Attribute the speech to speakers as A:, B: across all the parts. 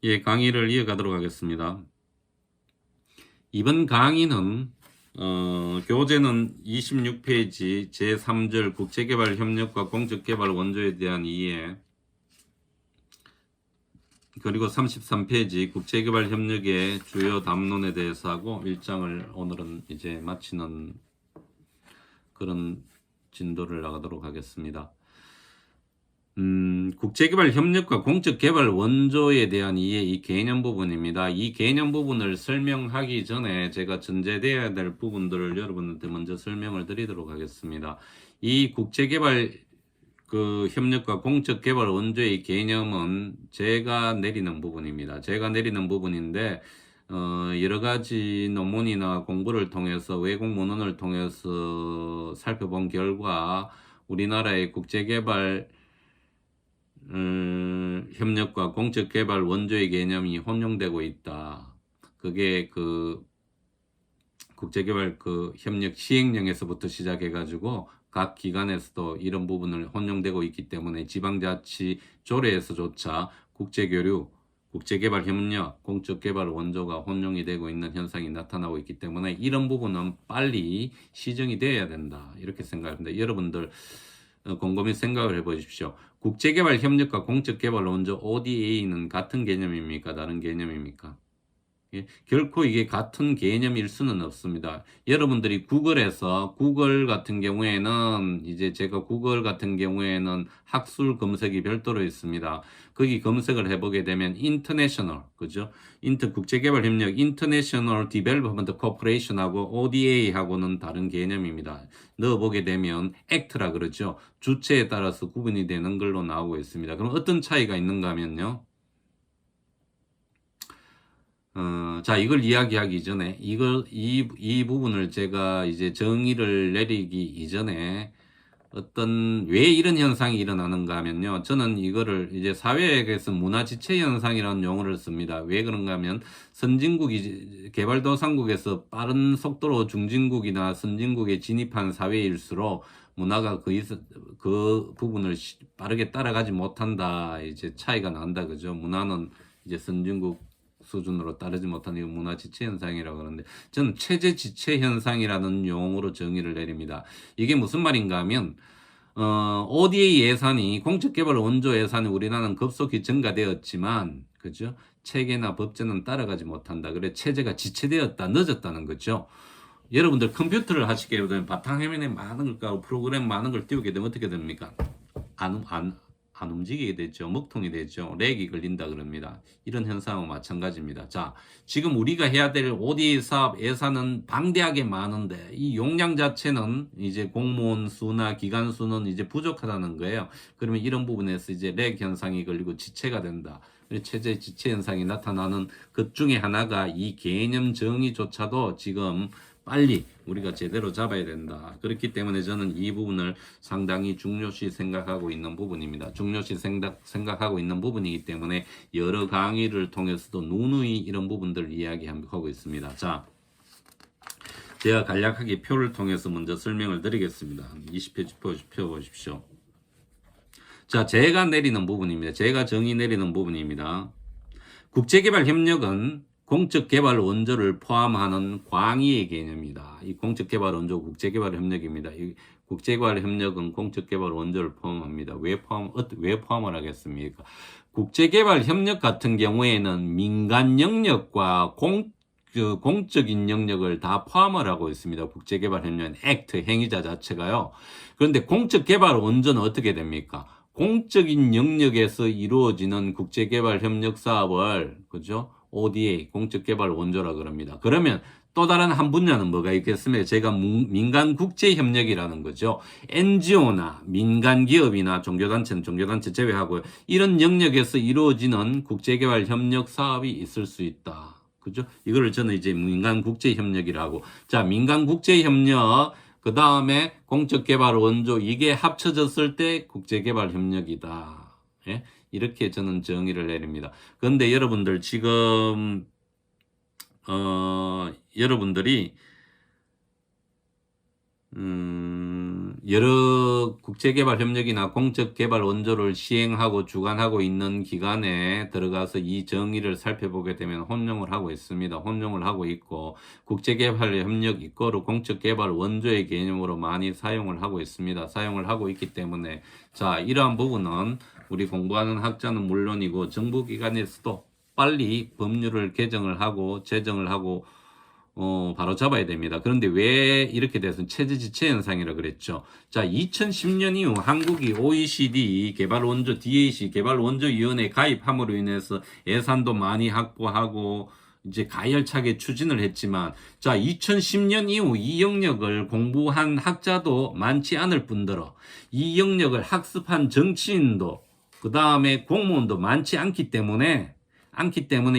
A: 예, 강의를 이어가도록 하겠습니다. 이번 강의는 교재는 26페이지 제3절 국제개발협력과 공적개발 원조에 대한 이해, 그리고 33페이지 국제개발협력의 주요 담론에 대해서 하고 1장을 오늘은 이제 마치는 그런 진도를 나가도록 하겠습니다. 국제개발 협력과 공적개발 원조에 대한 이해, 이 개념 부분입니다. 이 개념 부분을 설명하기 전에 제가 전제되어야 될 부분들을 여러분한테 먼저 설명을 드리도록 하겠습니다. 이 국제개발 협력과 공적개발 원조의 개념은 제가 내리는 부분입니다. 제가 내리는 부분인데 여러 가지 논문이나 공부를 통해서 외국 문헌을 통해서 살펴본 결과 우리나라의 국제개발 협력과 공적개발 원조의 개념이 혼용되고 있다. 그게 국제개발 협력 시행령에서부터 시작해가지고 각 기관에서도 이런 부분을 혼용되고 있기 때문에 지방자치 조례에서조차 국제교류, 국제개발 협력, 공적개발 원조가 혼용이 되고 있는 현상이 나타나고 있기 때문에 이런 부분은 빨리 시정이 되어야 된다. 이렇게 생각합니다. 여러분들 곰곰이 생각을 해보십시오. 국제개발 협력과 공적개발 원조 ODA는 같은 개념입니까? 다른 개념입니까? 예, 결코 이게 같은 개념일 수는 없습니다. 여러분들이 구글에서 구글 같은 경우에는 이제 제가 구글 같은 경우에는 학술 검색이 별도로 있습니다. 거기 검색을 해보게 되면 인터내셔널, 그죠? 국제개발협력 인터내셔널 디벨롭먼트 코퍼레이션하고 ODA하고는 다른 개념입니다. 넣어보게 되면 액트라 그러죠. 주체에 따라서 구분이 되는 걸로 나오고 있습니다. 그럼 어떤 차이가 있는가 하면요. 자, 이걸 이야기하기 전에, 이 부분을 제가 이제 정의를 내리기 이전에 왜 이런 현상이 일어나는가 하면요. 저는 이거를 이제 사회학에서 문화지체 현상이라는 용어를 씁니다. 왜 그런가 하면 개발도상국에서 빠른 속도로 중진국이나 선진국에 진입한 사회일수록 문화가 그 부분을 빠르게 따라가지 못한다. 이제 차이가 난다. 그죠? 문화는 이제 선진국 수준으로 따르지 못하는 문화 지체 현상이라고 하는데 저는 체제 지체 현상이라는 용어로 정의를 내립니다. 이게 무슨 말인가 하면 ODA 예산이 공적개발 원조 예산이 우리나라는 급속히 증가되었지만 그죠? 체계나 법제는 따라가지 못한다. 그래 체제가 지체되었다, 늦었다는 거죠. 여러분들 컴퓨터를 하시게 되면 바탕화면에 많은 걸 프로그램 많은 걸 띄우게 되면 어떻게 됩니까? 안 움직이게 되죠. 먹통이 되죠. 렉이 걸린다 그럽니다. 이런 현상과 마찬가지입니다. 자, 지금 우리가 해야 될 ODA 사업 예산은 방대하게 많은데 이 용량 자체는 이제 공무원 수나 기관 수는 이제 부족하다는 거예요. 그러면 이런 부분에서 이제 렉 현상이 걸리고 지체가 된다. 체제 지체 현상이 나타나는 것 중에 하나가 이 개념 정의조차도 지금 빨리 우리가 제대로 잡아야 된다. 그렇기 때문에 저는 이 부분을 상당히 중요시 생각하고 있는 부분입니다. 중요시 생각하고 있는 부분이기 때문에 여러 강의를 통해서도 누누이 이런 부분들을 이야기하고 있습니다. 자, 제가 간략하게 표를 통해서 먼저 설명을 드리겠습니다. 20페이지 표 보십시오. 자, 제가 내리는 부분입니다. 제가 정의 내리는 부분입니다. 국제개발협력은 공적개발 원조를 포함하는 광의의 개념이다. 이 공적개발 원조 국제개발협력입니다. 이 국제개발협력은 공적개발 원조를 포함합니다. 왜 포함을 하겠습니까? 국제개발협력 같은 경우에는 민간 영역과 공적인 영역을 다 포함을 하고 있습니다. 국제개발협력 액트 행위자 자체가요. 그런데 공적개발 원조는 어떻게 됩니까? 공적인 영역에서 이루어지는 국제개발협력 사업을 그죠? ODA 공적개발 원조라 그럽니다. 그러면 또 다른 한 분야는 뭐가 있겠습니까? 제가 민간국제협력이라는 거죠. NGO나 민간기업이나 종교단체 제외하고 이런 영역에서 이루어지는 국제개발협력 사업이 있을 수 있다. 그죠? 이거를 저는 이제 민간국제협력이라고. 자, 민간국제협력 그 다음에 공적개발 원조 이게 합쳐졌을 때 국제개발협력이다. 예? 이렇게 저는 정의를 내립니다. 그런데 여러분들 지금 여러분들이 여러 국제개발협력이나 공적개발 원조를 시행하고 주관하고 있는 기관에 들어가서 이 정의를 살펴보게 되면 혼용을 하고 있습니다. 혼용을 하고 있고 국제개발협력 이거로 공적개발 원조의 개념으로 많이 사용을 하고 있습니다. 사용을 하고 있기 때문에 자, 이러한 부분은 우리 공부하는 학자는 물론이고 정부기관에서도 빨리 법률을 개정을 하고 제정을 하고 바로 잡아야 됩니다. 그런데 왜 이렇게 돼서 체제지체 현상이라 그랬죠? 자, 2010년 이후 한국이 OECD 개발원조 DAC 개발원조위원회에 가입함으로 인해서 예산도 많이 확보하고 이제 가열차게 추진을 했지만, 자, 2010년 이후 이 영역을 공부한 학자도 많지 않을 뿐더러 이 영역을 학습한 정치인도 그 다음에 공무원도 많지 않기 때문에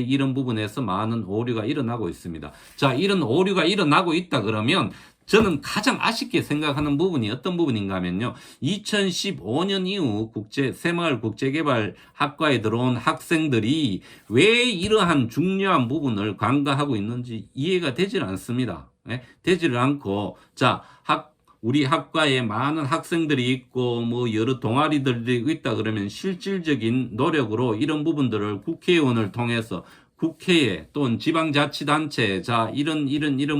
A: 이런 부분에서 많은 오류가 일어나고 있습니다. 자, 이런 오류가 일어나고 있다 그러면 저는 가장 아쉽게 생각하는 부분이 어떤 부분인가 하면요. 2015년 이후 새마을 국제개발학과에 들어온 학생들이 왜 이러한 중요한 부분을 간과하고 있는지 이해가 되질 않습니다. 예? 되지를 않고, 자, 우리 학과에 많은 학생들이 있고 뭐 여러 동아리들이 있다 그러면 실질적인 노력으로 이런 부분들을 국회의원을 통해서 국회에 또는 지방자치단체 자 이런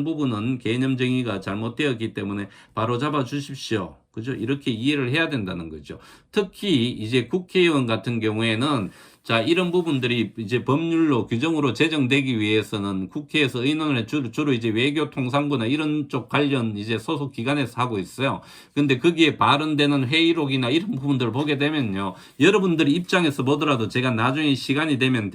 A: 부분은 개념 정의가 잘못되었기 때문에 바로 잡아 주십시오. 그죠? 이렇게 이해를 해야 된다는 거죠. 특히 이제 국회의원 같은 경우에는 자, 이런 부분들이 이제 법률로 규정으로 제정되기 위해서는 국회에서 의논을 주로 이제 외교통상부나 이런 쪽 관련 이제 소속 기관에서 하고 있어요. 근데 거기에 발언되는 회의록이나 이런 부분들을 보게 되면요. 여러분들이 입장에서 보더라도 제가 나중에 시간이 되면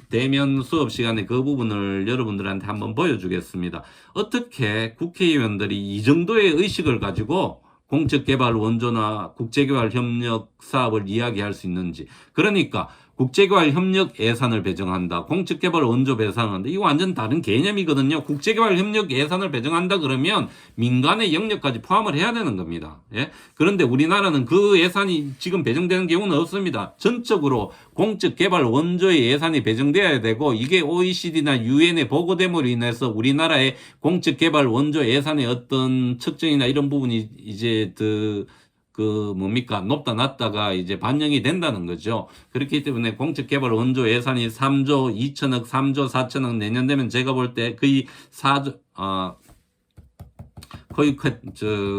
A: 대면 수업 시간에 그 부분을 여러분들한테 한번 보여주겠습니다. 어떻게 국회의원들이 이 정도의 의식을 가지고 공적개발 원조나 국제개발 협력 사업을 이야기할 수 있는지. 그러니까 국제개발 협력 예산을 배정한다. 공적개발 원조 배상한다. 이거 완전 다른 개념이거든요. 국제개발 협력 예산을 배정한다 그러면 민간의 영역까지 포함을 해야 되는 겁니다. 예? 그런데 우리나라는 그 예산이 지금 배정되는 경우는 없습니다. 전적으로 공적개발 원조의 예산이 배정돼야 되고 이게 OECD나 UN의 보고됨으로 인해서 우리나라의 공적개발 원조 예산의 어떤 측정이나 이런 부분이 이제 높다 낮다가 이제 반영이 된다는 거죠. 그렇기 때문에 공적개발 원조 예산이 3조 2천억, 3조 4천억 내년 되면 제가 볼 때 거의 4조, 거의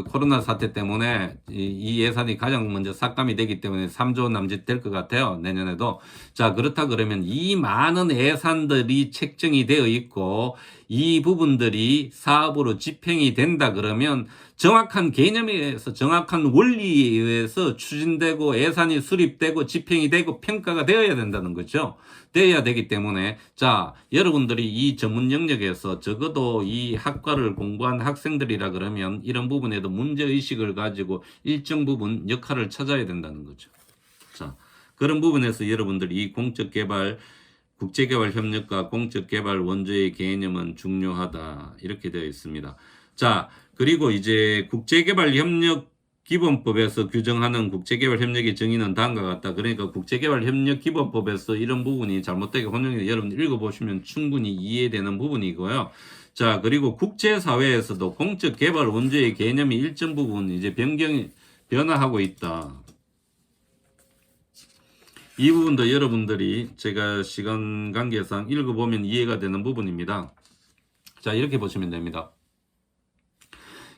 A: 코로나 사태 때문에 이 예산이 가장 먼저 삭감이 되기 때문에 3조 남짓 될 것 같아요. 내년에도. 자, 그렇다 그러면 이 많은 예산들이 책정이 되어 있고 이 부분들이 사업으로 집행이 된다 그러면 정확한 개념에 의해서 정확한 원리에 의해서 추진되고 예산이 수립되고 집행이 되고 평가가 되어야 된다는 거죠. 되어야 되기 때문에 자, 여러분들이 이 전문 영역에서 적어도 이 학과를 공부한 학생들이라 그러면 이런 부분에도 문제의식을 가지고 일정 부분 역할을 찾아야 된다는 거죠. 자, 그런 부분에서 여러분들이 이 공적개발 국제개발 협력과 공적개발 원조의 개념은 중요하다. 이렇게 되어 있습니다. 자, 그리고 이제 국제개발 협력 기본법에서 규정하는 국제개발 협력의 정의는 다음과 같다. 그러니까 국제개발 협력 기본법에서 이런 부분이 잘못되게 혼용이 여러분 읽어보시면 충분히 이해되는 부분이고요. 자, 그리고 국제사회에서도 공적개발 원조의 개념이 일정 부분 이제 변화하고 있다. 이 부분도 여러분들이 제가 시간 관계상 읽어보면 이해가 되는 부분입니다. 자, 이렇게 보시면 됩니다.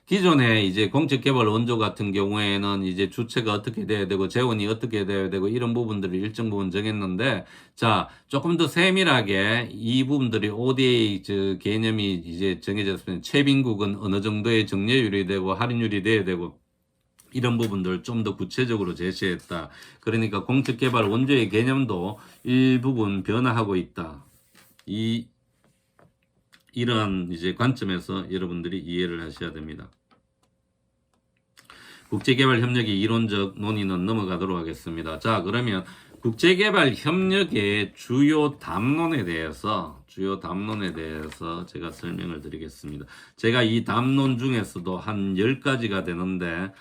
A: 기존에 이제 공적개발 원조 같은 경우에는 이제 주체가 어떻게 돼야 되고 재원이 어떻게 돼야 되고 이런 부분들을 일정 부분 정했는데 자, 조금 더 세밀하게 이 부분들이 ODA 개념이 이제 정해졌으면 최빈국은 어느 정도의 정례율이 되고 할인율이 돼야 되고 이런 부분들을 좀 더 구체적으로 제시했다. 그러니까 공적개발 원조의 개념도 일부분 변화하고 있다. 이러한 이제 관점에서 여러분들이 이해를 하셔야 됩니다. 국제개발 협력의 이론적 논의는 넘어가도록 하겠습니다. 자, 그러면 국제개발 협력의 주요 담론에 대해서 제가 설명을 드리겠습니다. 제가 이 담론 중에서도 한 10가지가 되는데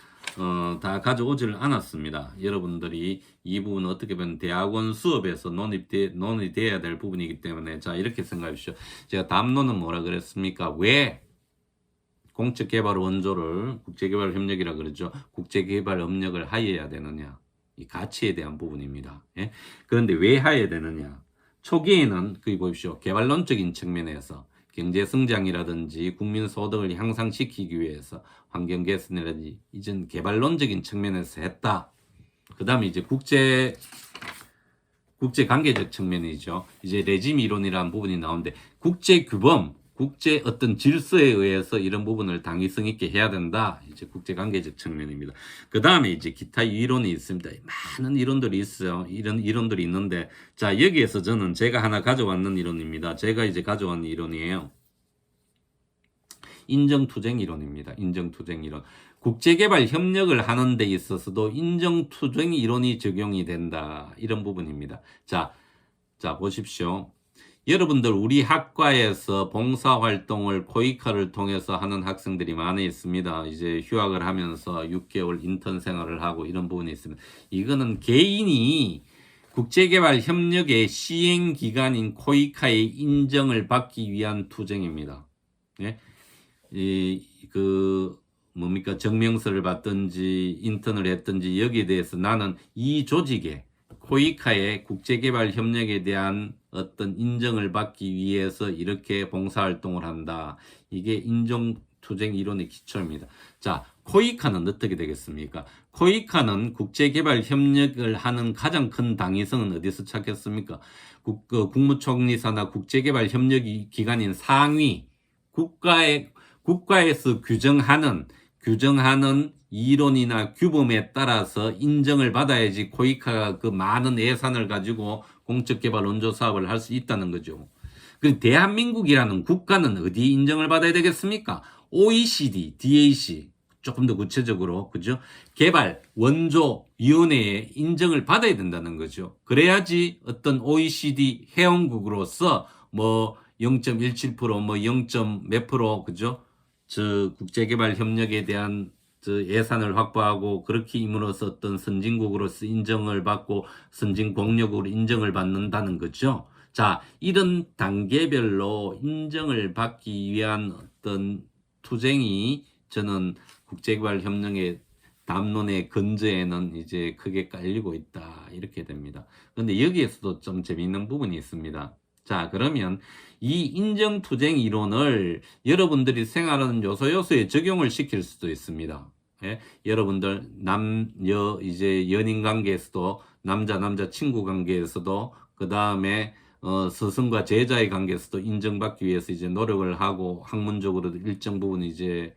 A: 다 가져오지를 않았습니다. 여러분들이 이 부분은 어떻게 보면 대학원 수업에서 논의돼야 될 부분이기 때문에 자, 이렇게 생각해 주십시오. 제가 담론은 뭐라 그랬습니까? 왜 공적개발 원조를 국제개발협력이라 그러죠. 국제개발협력을 하여야 되느냐. 이 가치에 대한 부분입니다. 예? 그런데 왜 하여야 되느냐. 초기에는 거기 보십시오. 개발론적인 측면에서 경제성장이라든지 국민소득을 향상시키기 위해서 환경개선이라든지 이전 개발론적인 측면에서 했다. 그 다음에 이제 국제관계적 측면이죠. 이제 레짐 이론이라는 부분이 나오는데 국제규범, 국제 어떤 질서에 의해서 이런 부분을 당위성 있게 해야 된다. 이제 국제관계적 측면입니다. 그 다음에 이제 기타 이론이 있습니다. 많은 이론들이 있어요. 이런 이론들이 있는데, 자, 여기에서 저는 제가 하나 가져왔는 이론입니다. 제가 이제 가져왔는 이론이에요. 인정투쟁 이론입니다. 인정투쟁 이론. 국제개발 협력을 하는 데 있어서도 인정투쟁 이론이 적용이 된다. 이런 부분입니다. 자, 보십시오. 여러분들 우리 학과에서 봉사활동을 코이카를 통해서 하는 학생들이 많이 있습니다. 이제 휴학을 하면서 6개월 인턴 생활을 하고 이런 부분이 있습니다. 이거는 개인이 국제개발협력의 시행기관인 코이카의 인정을 받기 위한 투쟁입니다. 예? 뭡니까, 증명서를 받든지 인턴을 했든지 여기에 대해서 나는 이 조직에 코이카의 국제개발협력에 대한 어떤 인정을 받기 위해서 이렇게 봉사활동을 한다. 이게 인정투쟁 이론의 기초입니다. 자, 코이카는 어떻게 되겠습니까? 코이카는 국제개발협력을 하는 가장 큰 당위성은 어디서 찾겠습니까? 국무총리사나 국제개발협력기관인 상위 국가에서 규정하는 이론이나 규범에 따라서 인정을 받아야지 코이카가 그 많은 예산을 가지고 공적개발 원조 사업을 할 수 있다는 거죠. 그 대한민국이라는 국가는 어디 인정을 받아야 되겠습니까? OECD, DAC, 조금 더 구체적으로, 그죠? 개발 원조 위원회에 인정을 받아야 된다는 거죠. 그래야지 어떤 OECD 회원국으로서 뭐 0.17%, 뭐 0. 몇 %, 그죠? 국제개발 협력에 대한 예산을 확보하고 그렇게 임으로써 어떤 선진국으로서 인정을 받고 선진공력으로 인정을 받는다는 거죠. 자, 이런 단계별로 인정을 받기 위한 어떤 투쟁이 저는 국제개발 협력의 담론의 근저에는 이제 크게 깔리고 있다. 이렇게 됩니다. 그런데 여기에서도 좀 재미있는 부분이 있습니다. 자, 그러면 이 인정투쟁 이론을 여러분들이 생활하는 요소요소에 적용을 시킬 수도 있습니다. 예? 여러분들 이제 연인 관계에서도 남자 친구 관계에서도 그 다음에 스승과 제자의 관계에서도 인정받기 위해서 이제 노력을 하고 학문적으로도 일정 부분 이제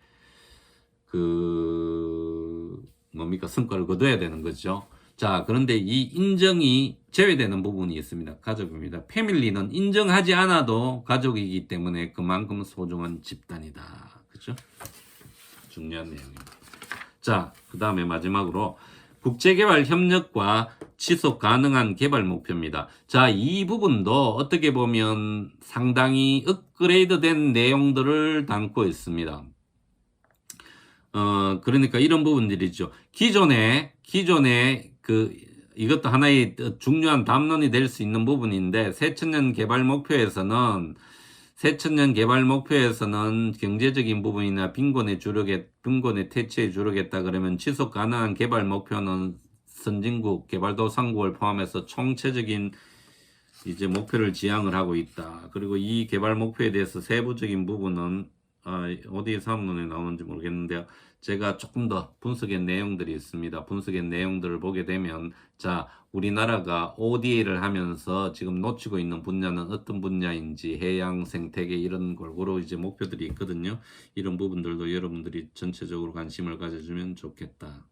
A: 성과를 거둬야 되는 거죠. 자, 그런데 이 인정이 제외되는 부분이 있습니다. 가족입니다. 패밀리는 인정하지 않아도 가족이기 때문에 그만큼 소중한 집단이다. 그렇죠? 중요한 내용입니다. 자, 그 다음에 마지막으로 국제개발 협력과 지속 가능한 개발 목표입니다. 자, 이 부분도 어떻게 보면 상당히 업그레이드된 내용들을 담고 있습니다. 그러니까 이런 부분들이죠. 기존에 이것도 하나의 중요한 담론이 될 수 있는 부분인데, 새천년 개발 목표에서는 경제적인 부분이나 빈곤의 퇴치에 주력했다 그러면 지속 가능한 개발 목표는 선진국, 개발도상국을 포함해서 총체적인 이제 목표를 지향을 하고 있다. 그리고 이 개발 목표에 대해서 세부적인 부분은 어디 사문에 나오는지 모르겠는데요. 제가 조금 더 분석한 내용들이 있습니다. 분석한 내용들을 보게 되면, 자, 우리나라가 ODA를 하면서 지금 놓치고 있는 분야는 어떤 분야인지, 해양, 생태계 이런 골고루 이제 목표들이 있거든요. 이런 부분들도 여러분들이 전체적으로 관심을 가져주면 좋겠다.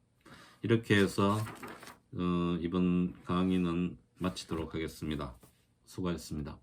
A: 이렇게 해서 이번 강의는 마치도록 하겠습니다. 수고하셨습니다.